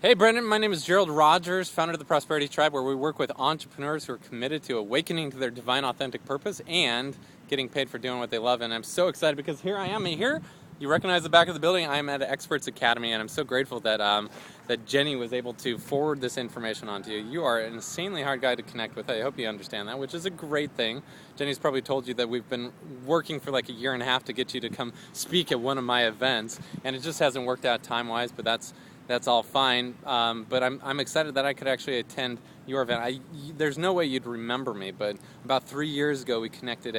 Hey Brendon, my name is Gerald Rogers, founder of the Prosperity Tribe, where we work with entrepreneurs who are committed to awakening to their divine authentic purpose and getting paid for doing what they love. And I'm so excited because here I am. Here, you recognize the back of the building. I am at Experts Academy, and I'm so grateful that that Jenny was able to forward this information onto you. You are an insanely hard guy to connect with. I hope you understand that, which is a great thing. Jenny's probably told you that we've been working for like a year and a half to get you to come speak at one of my events, and it just hasn't worked out time-wise, but that's all fine, but I'm excited that I could actually attend your event. There's no way you'd remember me, but about 3 years ago we connected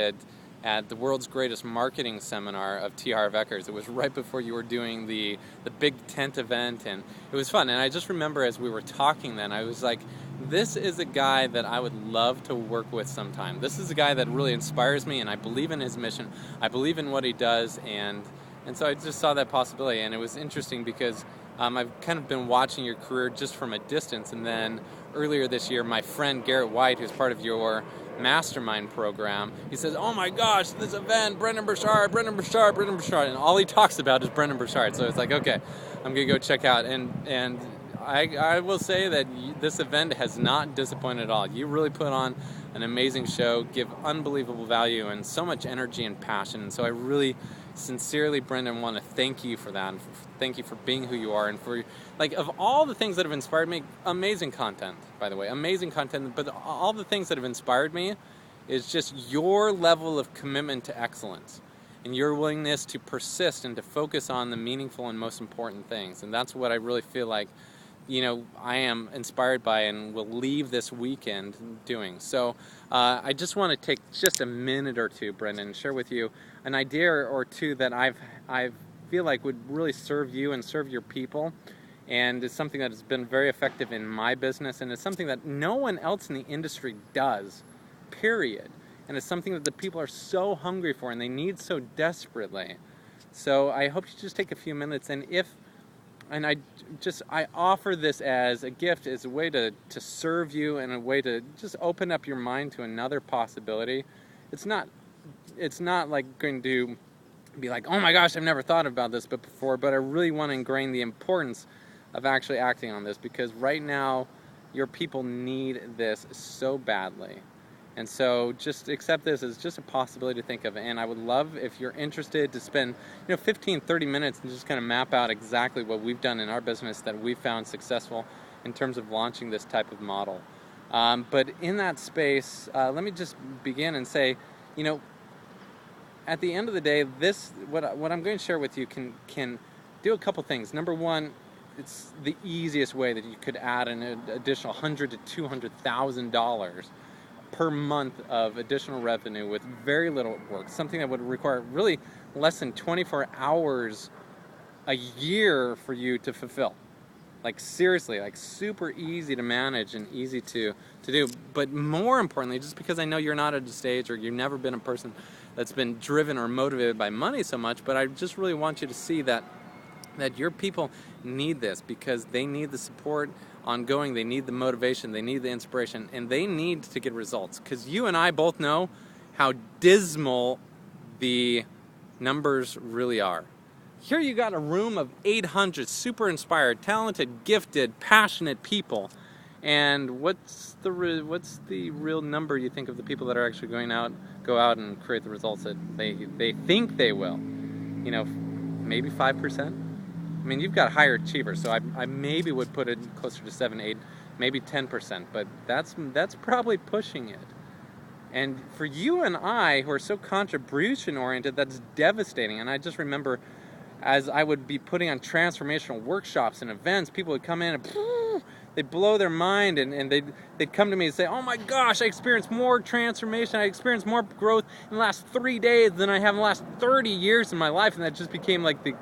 at the world's greatest marketing seminar of T. Harv Ekers. It was right before you were doing the big tent event, and it was fun. And I just remember as we were talking then, I was like, this is a guy that I would love to work with sometime. This is a guy that really inspires me, and I believe in his mission. I believe in what he does, and so I just saw that possibility, and it was interesting because I've kind of been watching your career just from a distance, and then earlier this year, my friend Garrett White, who's part of your mastermind program, he says, "Oh my gosh, this event, Brendon Burchard, and all he talks about is Brendon Burchard." So it's like, okay, I'm gonna go check out, and I will say that this event has not disappointed at all. You really put on an amazing show, give unbelievable value, and so much energy and passion. And so I really sincerely, Brendon, want to thank you for that, and thank you for being who you are, and for, like, of all the things that have inspired me, amazing content, by the way, amazing content, but all the things that have inspired me is just your level of commitment to excellence and your willingness to persist and to focus on the meaningful and most important things. And that's what I really feel like, you know, I am inspired by and will leave this weekend doing. So I just want to take just a minute or two, Brendon, and share with you an idea or two that I feel like would really serve you and serve your people, and it's something that has been very effective in my business, and it's something that no one else in the industry does, period. And it's something that the people are so hungry for and they need so desperately. So I hope you just take a few minutes, and I offer this as a gift, as a way to serve you, and a way to just open up your mind to another possibility. It's not like going to be like, oh my gosh, I've never thought about this before, but I really want to ingrain the importance of actually acting on this, because right now your people need this so badly. And so just accept this as just a possibility to think of. And I would love, if you're interested, to spend 15, 30 minutes and just kind of map out exactly what we've done in our business that we've found successful in terms of launching this type of model. But in that space, let me just begin and say, at the end of the day, what I'm going to share with you can do a couple things. Number one, it's the easiest way that you could add an additional $100,000 to $200,000 per month of additional revenue with very little work, something that would require really less than 24 hours a year for you to fulfill. Like, seriously, like, super easy to manage and easy to do. But more importantly, just because I know you're not at a stage, or you've never been a person that's been driven or motivated by money so much, but I just really want you to see that your people need this, because they need the support ongoing, they need the motivation, they need the inspiration, and they need to get results. Because you and I both know how dismal the numbers really are. Here you got a room of 800 super inspired, talented, gifted, passionate people, and what's the real number you think of the people that are actually go out and create the results that they think they will? Maybe 5%. I mean, you've got higher achievers, so I maybe would put it closer to 7, 8, maybe 10%, but that's probably pushing it. And for you and I, who are so contribution oriented, that's devastating. And I just remember, as I would be putting on transformational workshops and events, people would come in and they'd blow their mind, and they'd come to me and say, oh my gosh, I experienced more transformation, I experienced more growth in the last 3 days than I have in the last 30 years in my life. And that just became like the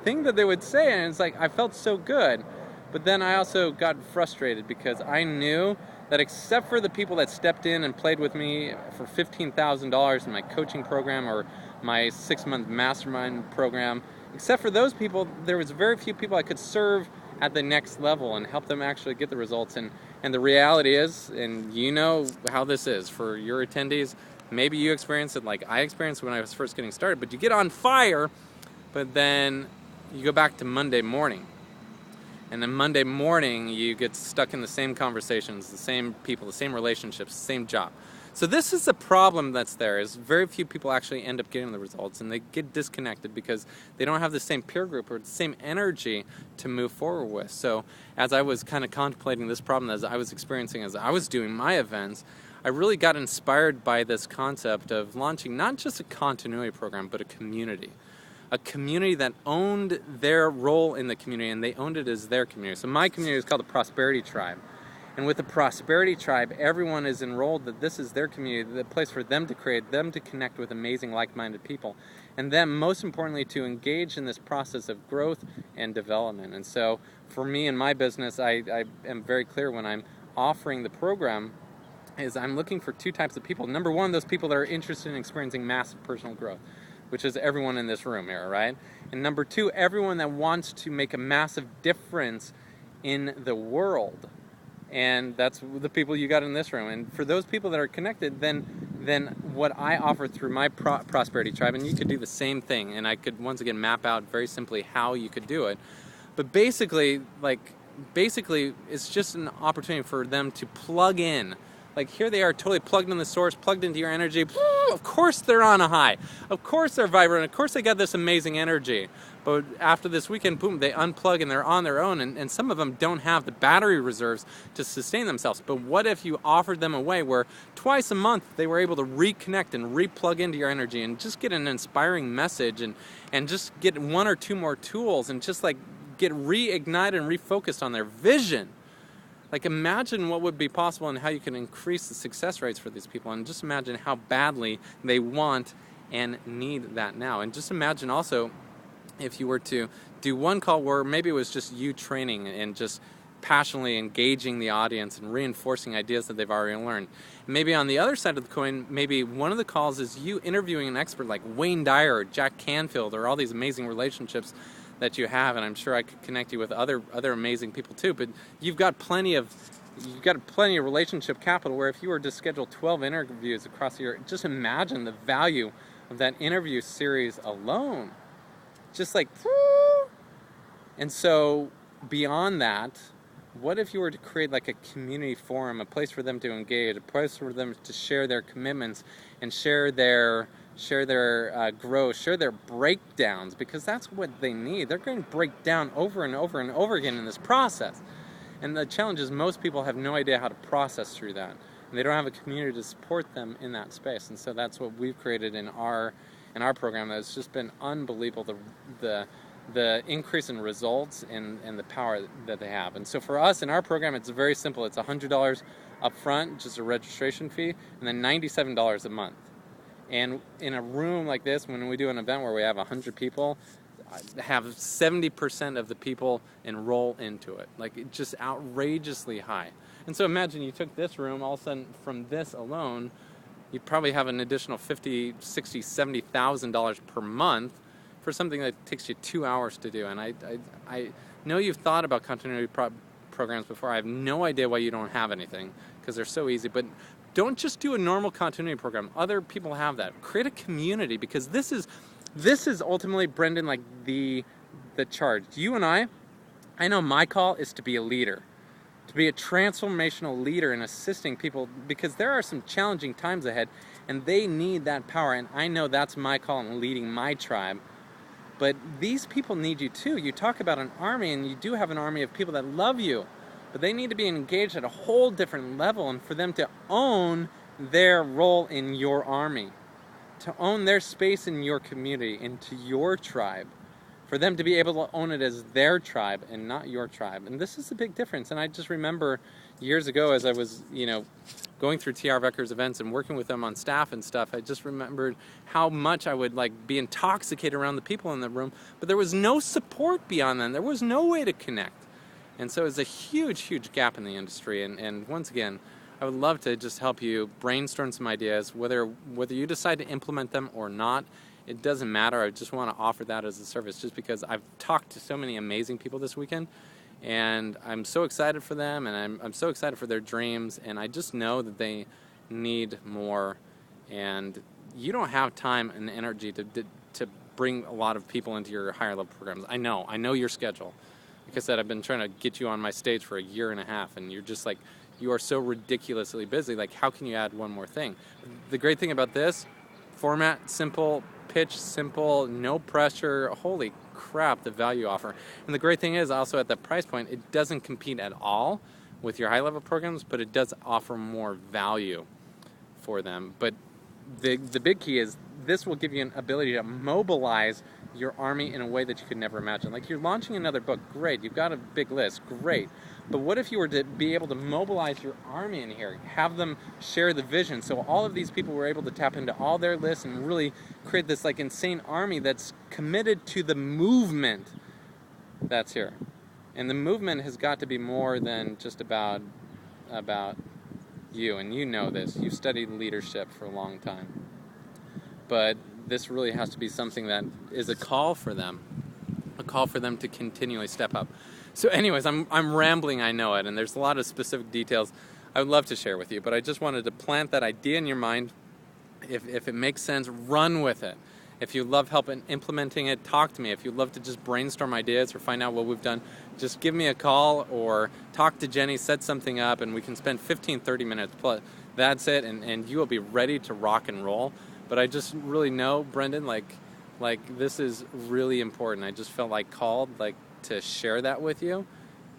thing that they would say, and it's like, I felt so good. But then I also got frustrated, because I knew that except for the people that stepped in and played with me for $15,000 in my coaching program or my 6-month mastermind program, except for those people, there was very few people I could serve at the next level and help them actually get the results. And the reality is, and you know how this is for your attendees, maybe you experienced it like I experienced when I was first getting started, but you get on fire, but then you go back to Monday morning And then Monday morning, you get stuck in the same conversations, the same people, the same relationships, the same job. So this is the problem that's there, is very few people actually end up getting the results, and they get disconnected because they don't have the same peer group or the same energy to move forward with. So as I was kind of contemplating this problem, as I was experiencing, as I was doing my events, I really got inspired by this concept of launching not just a continuity program, but a community. A community that owned their role in the community, and they owned it as their community. So my community is called the Prosperity Tribe. And with the Prosperity Tribe, everyone is enrolled that this is their community, the place for them to create, them to connect with amazing like-minded people, and them, most importantly, to engage in this process of growth and development. And so for me in my business, I am very clear when I'm offering the program is I'm looking for two types of people. Number one, those people that are interested in experiencing massive personal growth, which is everyone in this room here, right? And number two, everyone that wants to make a massive difference in the world. And that's the people you got in this room. And for those people that are connected, then what I offer through my Prosperity Tribe, and you could do the same thing, and I could once again map out very simply how you could do it. But basically, it's just an opportunity for them to plug in. Like here they are totally plugged in the source, plugged into your energy. Of course they're on a high. Of course they're vibrant. Of course they got this amazing energy. But after this weekend, boom, they unplug and they're on their own. And some of them don't have the battery reserves to sustain themselves. But what if you offered them a way where twice a month they were able to reconnect and replug into your energy and just get an inspiring message and just get one or two more tools and just like get reignited and refocused on their vision. Like imagine what would be possible and how you can increase the success rates for these people, and just imagine how badly they want and need that now. And just imagine also if you were to do one call where maybe it was just you training and just passionately engaging the audience and reinforcing ideas that they've already learned. Maybe on the other side of the coin, maybe one of the calls is you interviewing an expert like Wayne Dyer or Jack Canfield or all these amazing relationships that you have, and I'm sure I could connect you with other amazing people too. But you've got plenty of relationship capital where if you were to schedule 12 interviews across the year, just imagine the value of that interview series alone. Just like, and so beyond that, what if you were to create like a community forum, a place for them to engage, a place for them to share their commitments and share their growth, share their breakdowns, because that's what they need. They're going to break down over and over and over again in this process. And the challenge is most people have no idea how to process through that. And they don't have a community to support them in that space. And so that's what we've created in our program. That's just been unbelievable, the increase in results and the power that they have. And so for us in our program, it's very simple. It's $100 up front, just a registration fee, and then $97 a month. And in a room like this, when we do an event where we have 100 people, have 70% of the people enroll into it. Like, it's just outrageously high. And so imagine you took this room, all of a sudden from this alone, you'd probably have an additional $50,000, $60,000, $70,000 per month for something that takes you 2 hours to do. And I know you've thought about continuity programs before. I have no idea why you don't have anything, because they're so easy. But don't just do a normal continuity program. Other people have that. Create a community, because this is ultimately, Brendon, like the charge. You and I know my call is to be a leader, to be a transformational leader in assisting people, because there are some challenging times ahead and they need that power. And I know that's my call in leading my tribe. But these people need you too. You talk about an army, and you do have an army of people that love you, but they need to be engaged at a whole different level, and for them to own their role in your army, to own their space in your community, into your tribe, for them to be able to own it as their tribe and not your tribe. And this is a big difference. And I just remember years ago, as I was, going through T.R. Vecker's events and working with them on staff and stuff, I just remembered how much I would be intoxicated around the people in the room, but there was no support beyond them. There was no way to connect. And so it's a huge, huge gap in the industry. And once again, I would love to just help you brainstorm some ideas, whether you decide to implement them or not. It doesn't matter. I just want to offer that as a service, just because I've talked to so many amazing people this weekend, and I'm so excited for them, and I'm so excited for their dreams, and I just know that they need more. And you don't have time and energy to bring a lot of people into your higher level programs. I know your schedule. Like I said, I've been trying to get you on my stage for a year and a half, and you're just like, you are so ridiculously busy. Like, how can you add one more thing? The great thing about this format, simple, pitch simple, no pressure. Holy crap, the value offer. And the great thing is also at that price point, it doesn't compete at all with your high-level programs, but it does offer more value for them. But the big key is this will give you an ability to mobilize your army in a way that you could never imagine. Like, you're launching another book, great, you've got a big list, great. But what if you were to be able to mobilize your army in here, have them share the vision, so all of these people were able to tap into all their lists and really create this like insane army that's committed to the movement that's here. And the movement has got to be more than just about you, and you know this. You've studied leadership for a long time. But this really has to be something that is a call for them to continually step up. So anyways, I'm rambling, I know it, and there's a lot of specific details I would love to share with you, but I just wanted to plant that idea in your mind. If it makes sense, run with it. If you love help in implementing it, talk to me. If you'd love to just brainstorm ideas or find out what we've done, just give me a call or talk to Jenny, set something up, and we can spend 15, 30 minutes plus. That's it, and you will be ready to rock and roll. But I just really know, Brendon, like this is really important. I just felt like called to share that with you,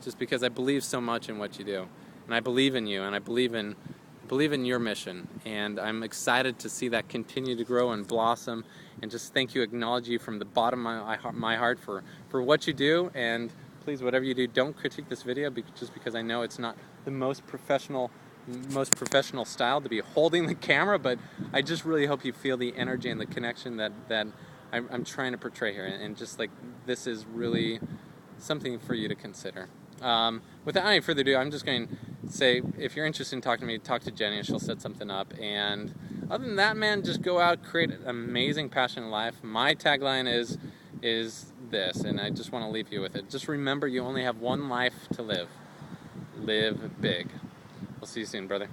just because I believe so much in what you do, and I believe in you, and I believe in your mission, and I'm excited to see that continue to grow and blossom. And just thank you, acknowledge you from the bottom of my heart for what you do. And please, whatever you do, don't critique this video just because I know it's not the most professional style to be holding the camera, but I just really hope you feel the energy and the connection that I'm trying to portray here, and just like this is really something for you to consider. Without any further ado, I'm just going to say, if you're interested in talking to me, talk to Jenny and she'll set something up. And other than that, man, just go out, create an amazing, passionate life. My tagline is this, and I just want to leave you with it. Just remember, you only have one life to live. Live big. We'll see you soon, brother.